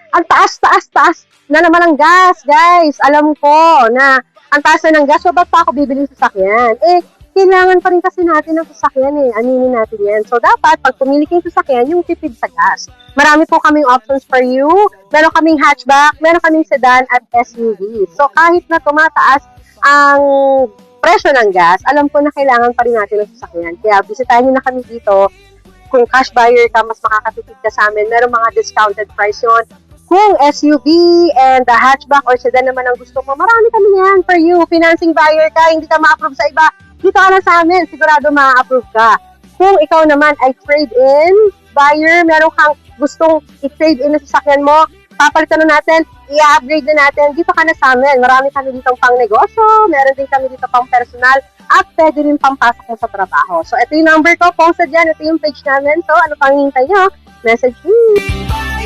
Ang taas na naman ang gas, guys. Alam ko na ang taas na ng gas, so ba't pa ako bibili ng sasakyan? Eh, kailangan pa rin kasi natin ng sasakyan eh. Aminin natin yan. So, dapat, pag pumili kayong sasakyan, yung tipid sa gas. Marami po kaming options for you. Meron kaming hatchback, meron kaming sedan at SUV. So, kahit na tumataas ang presyo ng gas, alam ko na kailangan pa rin natin ng sasakyan. Kaya, bisitahin nyo na kami dito. Kung cash buyer ka, mas makakatipid ka sa amin. Meron mga discounted price yun. Kung SUV and the hatchback or sedan naman ang gusto mo, marami kami yan for you. Financing buyer ka, hindi ka ma-approve sa iba, dito ka lang sa amin, sigurado ma-approve ka. Kung ikaw naman ay trade-in buyer, meron kang gustong i-trade-in na sasakyan mo, papalitan na natin, i-upgrade na natin, dito ka na sa amin. Marami kami dito pang negosyo, meron din kami dito pang personal, at pwede rin pampasok mo sa trabaho. So, ito yung number ko, posted yan, ito yung page namin. So, ano pang hintay nyo? Message me!